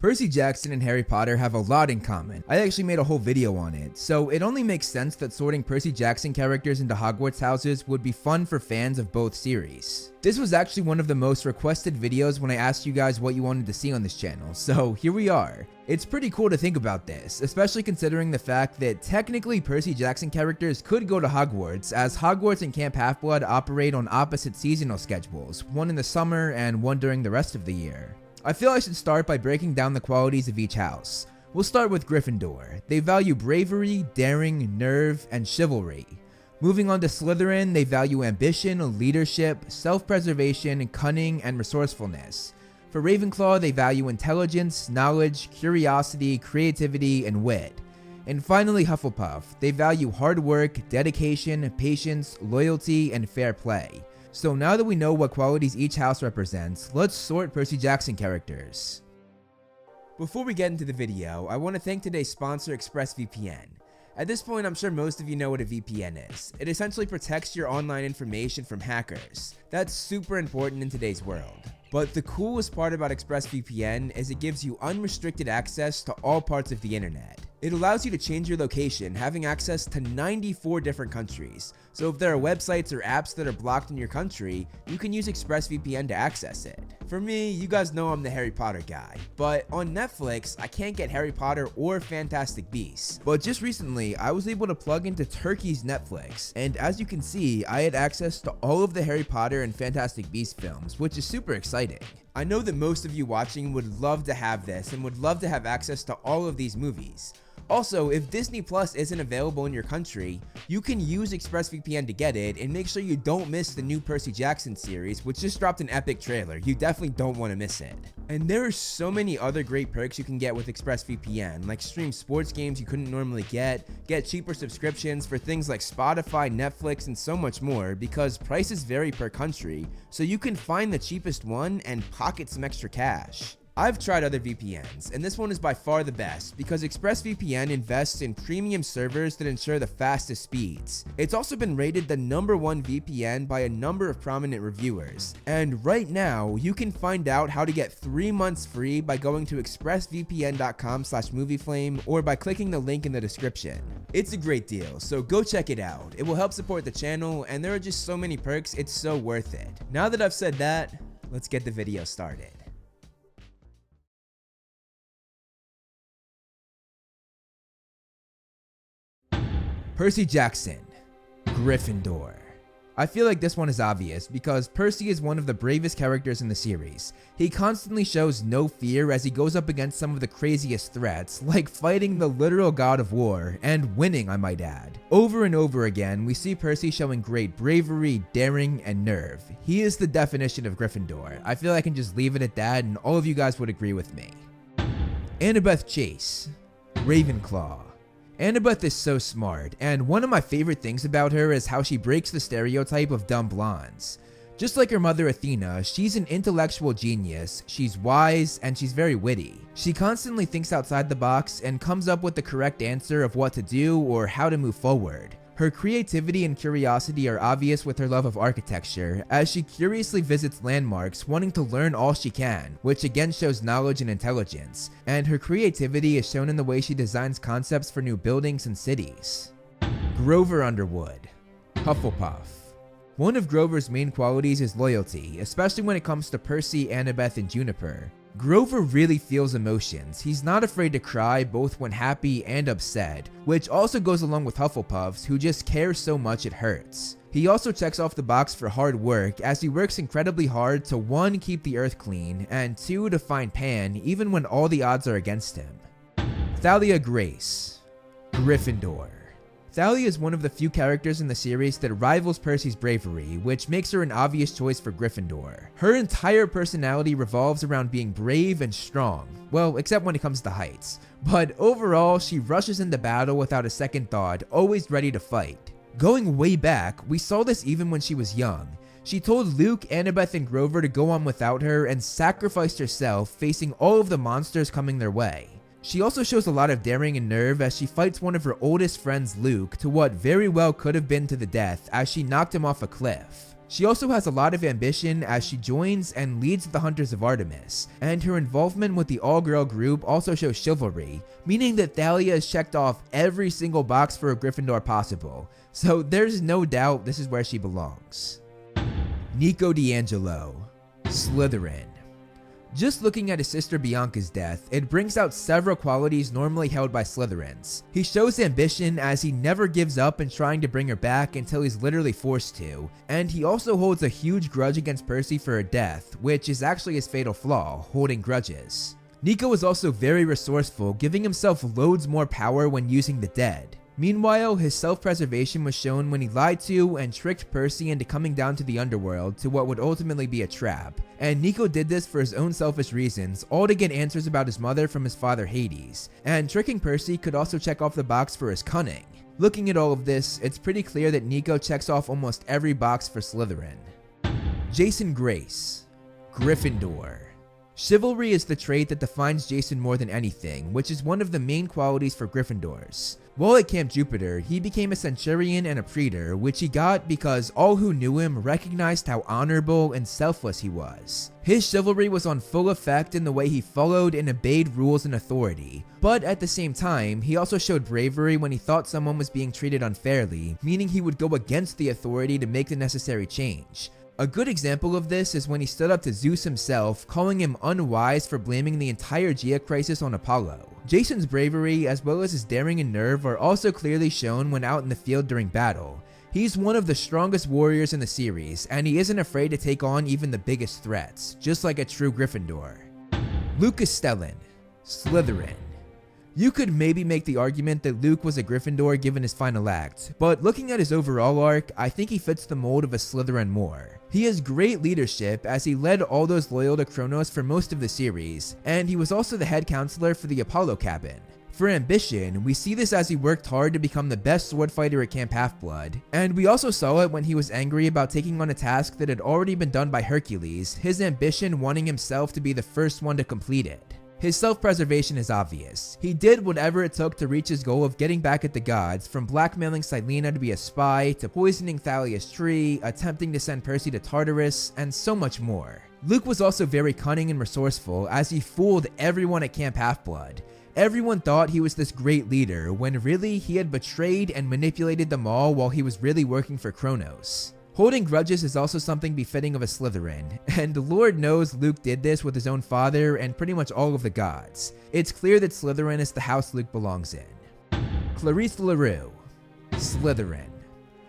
Percy Jackson and Harry Potter have a lot in common. I actually made a whole video on it, so it only makes sense that sorting Percy Jackson characters into Hogwarts houses would be fun for fans of both series. This was actually one of the most requested videos when I asked you guys what you wanted to see on this channel, so here we are. It's pretty cool to think about this, especially considering the fact that technically Percy Jackson characters could go to Hogwarts, as Hogwarts and Camp Half-Blood operate on opposite seasonal schedules, one in the summer and one during the rest of the year. I feel I should start by breaking down the qualities of each house. We'll start with Gryffindor. They value bravery, daring, nerve, and chivalry. Moving on to Slytherin, they value ambition, leadership, self-preservation, cunning, and resourcefulness. For Ravenclaw, they value intelligence, knowledge, curiosity, creativity, and wit. And finally, Hufflepuff. They value hard work, dedication, patience, loyalty, and fair play. So now that we know what qualities each house represents, let's sort Percy Jackson characters. Before we get into the video, I want to thank today's sponsor, ExpressVPN. At this point, I'm sure most of you know what a VPN is. It essentially protects your online information from hackers. That's super important in today's world. But the coolest part about ExpressVPN is it gives you unrestricted access to all parts of the internet. It allows you to change your location, having access to 94 different countries. So if there are websites or apps that are blocked in your country, you can use ExpressVPN to access it. For me, you guys know I'm the Harry Potter guy, but on Netflix, I can't get Harry Potter or Fantastic Beasts. But just recently, I was able to plug into Turkey's Netflix, and as you can see, I had access to all of the Harry Potter and Fantastic Beasts films, which is super exciting. I know that most of you watching would love to have this and would love to have access to all of these movies. Also, if Disney Plus isn't available in your country, you can use ExpressVPN to get it, and make sure you don't miss the new Percy Jackson series, which just dropped an epic trailer. You definitely don't want to miss it. And there are so many other great perks you can get with ExpressVPN, like stream sports games you couldn't normally get cheaper subscriptions for things like Spotify, Netflix, and so much more, because prices vary per country, so you can find the cheapest one and pocket some extra cash. I've tried other VPNs, and this one is by far the best because ExpressVPN invests in premium servers that ensure the fastest speeds. It's also been rated the #1 VPN by a number of prominent reviewers. And right now, you can find out how to get 3 months free by going to expressvpn.com/movieflame or by clicking the link in the description. It's a great deal, so go check it out. It will help support the channel, and there are just so many perks, it's so worth it. Now that I've said that, let's get the video started. Percy Jackson, Gryffindor. I feel like this one is obvious because Percy is one of the bravest characters in the series. He constantly shows no fear as he goes up against some of the craziest threats, like fighting the literal god of war, and winning, I might add. Over and over again, we see Percy showing great bravery, daring, and nerve. He is the definition of Gryffindor. I feel I can just leave it at that and all of you guys would agree with me. Annabeth Chase, Ravenclaw. Annabeth is so smart, and one of my favorite things about her is how she breaks the stereotype of dumb blondes. Just like her mother Athena, she's an intellectual genius, she's wise, and she's very witty. She constantly thinks outside the box and comes up with the correct answer of what to do or how to move forward. Her creativity and curiosity are obvious with her love of architecture, as she curiously visits landmarks wanting to learn all she can, which again shows knowledge and intelligence, and her creativity is shown in the way she designs concepts for new buildings and cities. Grover Underwood, Hufflepuff. One of Grover's main qualities is loyalty, especially when it comes to Percy, Annabeth, and Juniper. Grover really feels emotions. He's not afraid to cry both when happy and upset, which also goes along with Hufflepuffs who just care so much it hurts. He also checks off the box for hard work as he works incredibly hard to 1. Keep the earth clean, and 2. to find Pan even when all the odds are against him. Thalia Grace, Gryffindor. Thalia is one of the few characters in the series that rivals Percy's bravery, which makes her an obvious choice for Gryffindor. Her entire personality revolves around being brave and strong, well, except when it comes to heights. But overall, she rushes into battle without a second thought, always ready to fight. Going way back, we saw this even when she was young. She told Luke, Annabeth, and Grover to go on without her and sacrificed herself, facing all of the monsters coming their way. She also shows a lot of daring and nerve as she fights one of her oldest friends, Luke, to what very well could have been to the death as she knocked him off a cliff. She also has a lot of ambition as she joins and leads the Hunters of Artemis, and her involvement with the all-girl group also shows chivalry, meaning that Thalia has checked off every single box for a Gryffindor possible, so there's no doubt this is where she belongs. Nico D'Angelo, Slytherin. Just looking at his sister Bianca's death, it brings out several qualities normally held by Slytherins. He shows ambition as he never gives up in trying to bring her back until he's literally forced to, and he also holds a huge grudge against Percy for her death, which is actually his fatal flaw, holding grudges. Nico is also very resourceful, giving himself loads more power when using the dead. Meanwhile, his self-preservation was shown when he lied to and tricked Percy into coming down to the underworld to what would ultimately be a trap, and Nico did this for his own selfish reasons, all to get answers about his mother from his father Hades, and tricking Percy could also check off the box for his cunning. Looking at all of this, it's pretty clear that Nico checks off almost every box for Slytherin. Jason Grace, Gryffindor. Chivalry is the trait that defines Jason more than anything, which is one of the main qualities for Gryffindors. While at Camp Jupiter, he became a centurion and a praetor, which he got because all who knew him recognized how honorable and selfless he was. His chivalry was on full effect in the way he followed and obeyed rules and authority, but at the same time, he also showed bravery when he thought someone was being treated unfairly, meaning he would go against the authority to make the necessary change. A good example of this is when he stood up to Zeus himself, calling him unwise for blaming the entire Gaea crisis on Apollo. Jason's bravery, as well as his daring and nerve, are also clearly shown when out in the field during battle. He's one of the strongest warriors in the series, and he isn't afraid to take on even the biggest threats, just like a true Gryffindor. Luke Castellan, Slytherin. You could maybe make the argument that Luke was a Gryffindor given his final act, but looking at his overall arc, I think he fits the mold of a Slytherin more. He has great leadership as he led all those loyal to Kronos for most of the series, and he was also the head counselor for the Apollo cabin. For ambition, we see this as he worked hard to become the best sword fighter at Camp Half-Blood, and we also saw it when he was angry about taking on a task that had already been done by Hercules, his ambition wanting himself to be the first one to complete it. His self-preservation is obvious. He did whatever it took to reach his goal of getting back at the gods, from blackmailing Silena to be a spy, to poisoning Thalia's tree, attempting to send Percy to Tartarus, and so much more. Luke was also very cunning and resourceful as he fooled everyone at Camp Half-Blood. Everyone thought he was this great leader, when really he had betrayed and manipulated them all while he was really working for Kronos. Holding grudges is also something befitting of a Slytherin, and the Lord knows Luke did this with his own father and pretty much all of the gods. It's clear that Slytherin is the house Luke belongs in. Clarice LaRue, Slytherin.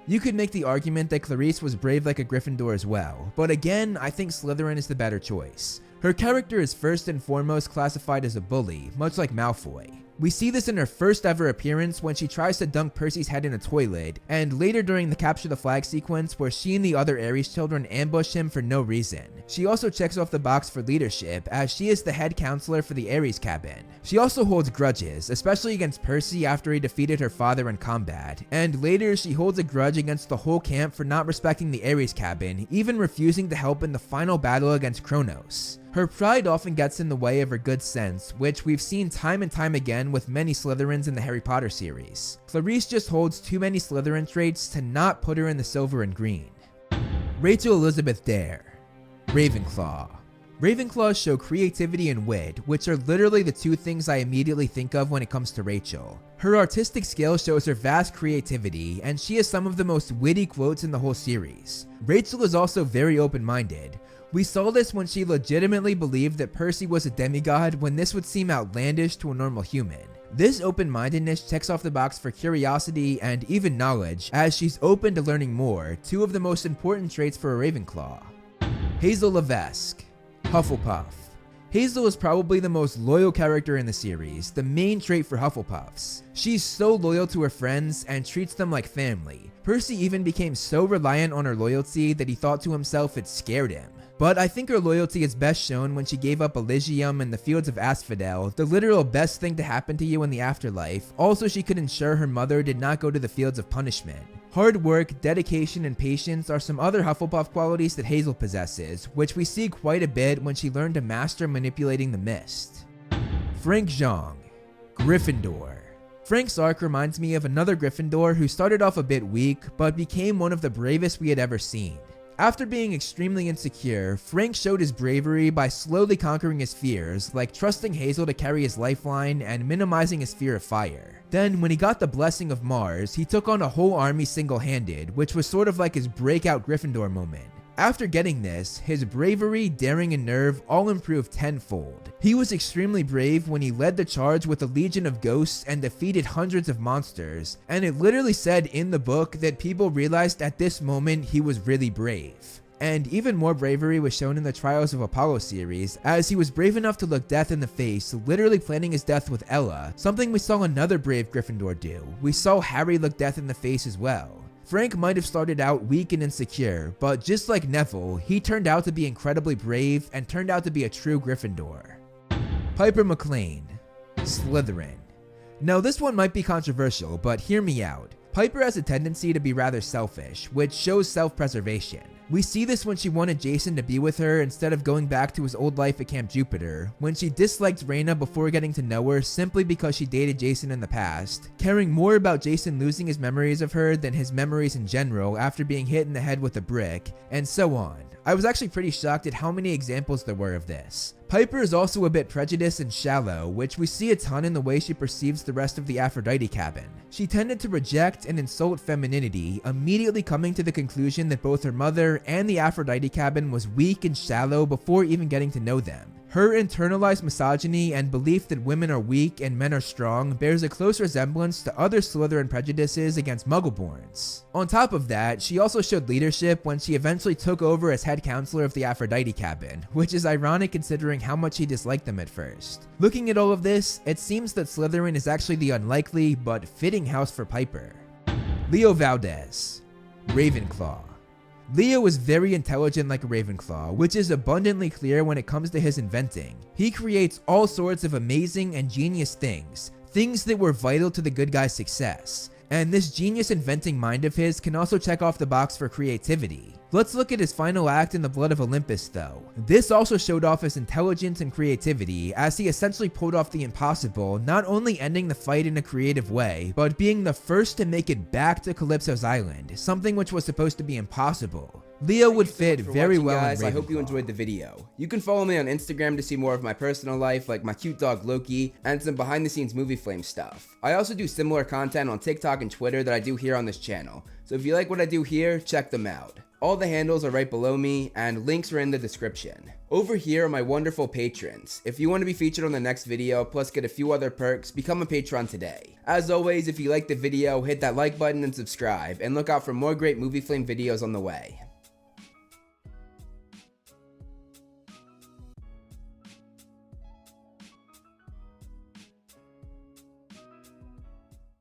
You could make the argument that Clarice was brave like a Gryffindor as well, but again, I think Slytherin is the better choice. Her character is first and foremost classified as a bully, much like Malfoy. We see this in her first ever appearance when she tries to dunk Percy's head in a toilet, and later during the Capture the Flag sequence where she and the other Ares children ambush him for no reason. She also checks off the box for leadership as she is the head counselor for the Ares cabin. She also holds grudges, especially against Percy after he defeated her father in combat, and later she holds a grudge against the whole camp for not respecting the Ares cabin, even refusing to help in the final battle against Kronos. Her pride often gets in the way of her good sense, which we've seen time and time again with many Slytherins in the Harry Potter series. Clarice just holds too many Slytherin traits to not put her in the silver and green. Rachel Elizabeth Dare, Ravenclaw. Ravenclaws show creativity and wit, which are literally the two things I immediately think of when it comes to Rachel. Her artistic skill shows her vast creativity, and she has some of the most witty quotes in the whole series. Rachel is also very open-minded. We saw this when she legitimately believed that Percy was a demigod when this would seem outlandish to a normal human. This open-mindedness checks off the box for curiosity and even knowledge, as she's open to learning more, two of the most important traits for a Ravenclaw. Hazel Levesque, Hufflepuff. Hazel is probably the most loyal character in the series, the main trait for Hufflepuffs. She's so loyal to her friends and treats them like family. Percy even became so reliant on her loyalty that he thought to himself it scared him. But I think her loyalty is best shown when she gave up Elysium and the Fields of Asphodel, the literal best thing to happen to you in the afterlife. Also, she could ensure her mother did not go to the Fields of Punishment. Hard work, dedication, and patience are some other Hufflepuff qualities that Hazel possesses, which we see quite a bit when she learned to master manipulating the mist. Frank Zhang, Gryffindor. Frank's arc reminds me of another Gryffindor who started off a bit weak, but became one of the bravest we had ever seen. After being extremely insecure, Frank showed his bravery by slowly conquering his fears, like trusting Hazel to carry his lifeline and minimizing his fear of fire. Then, when he got the blessing of Mars, he took on a whole army single-handed, which was sort of like his breakout Gryffindor moment. After getting this, his bravery, daring, and nerve all improved tenfold. He was extremely brave when he led the charge with a legion of ghosts and defeated hundreds of monsters, and it literally said in the book that people realized at this moment he was really brave. And even more bravery was shown in the Trials of Apollo series, as he was brave enough to look death in the face, literally planning his death with Ella, something we saw another brave Gryffindor do. We saw Harry look death in the face as well. Frank might have started out weak and insecure, but just like Neville, he turned out to be incredibly brave and turned out to be a true Gryffindor. Piper McLean, Slytherin. Now this one might be controversial, but hear me out. Piper has a tendency to be rather selfish, which shows self-preservation. We see this when she wanted Jason to be with her instead of going back to his old life at Camp Jupiter, when she disliked Raina before getting to know her simply because she dated Jason in the past, caring more about Jason losing his memories of her than his memories in general after being hit in the head with a brick, and so on. I was actually pretty shocked at how many examples there were of this. Piper is also a bit prejudiced and shallow, which we see a ton in the way she perceives the rest of the Aphrodite cabin. She tended to reject and insult femininity, immediately coming to the conclusion that both her mother and the Aphrodite cabin was weak and shallow before even getting to know them. Her internalized misogyny and belief that women are weak and men are strong bears a close resemblance to other Slytherin prejudices against Muggleborns. On top of that, she also showed leadership when she eventually took over as head counselor of the Aphrodite cabin, which is ironic considering how much she disliked them at first. Looking at all of this, it seems that Slytherin is actually the unlikely but fitting house for Piper. Leo Valdez, Ravenclaw. Leo is very intelligent like a Ravenclaw, which is abundantly clear when it comes to his inventing. He creates all sorts of amazing and genius things that were vital to the good guy's success. And this genius inventing mind of his can also check off the box for creativity. Let's look at his final act in The Blood of Olympus though. This also showed off his intelligence and creativity, as he essentially pulled off the impossible, not only ending the fight in a creative way, but being the first to make it back to Calypso's island, something which was supposed to be impossible. Leo would fit very well in Ravenclaw. I hope you enjoyed the video. You can follow me on Instagram to see more of my personal life, like my cute dog Loki, and some behind the scenes movie flame stuff. I also do similar content on TikTok and Twitter that I do here on this channel, so if you like what I do here, check them out. All the handles are right below me, and links are in the description. Over here are my wonderful patrons. If you want to be featured on the next video, plus get a few other perks, become a patron today. As always, if you liked the video, hit that like button and subscribe, and look out for more great movie flame videos on the way.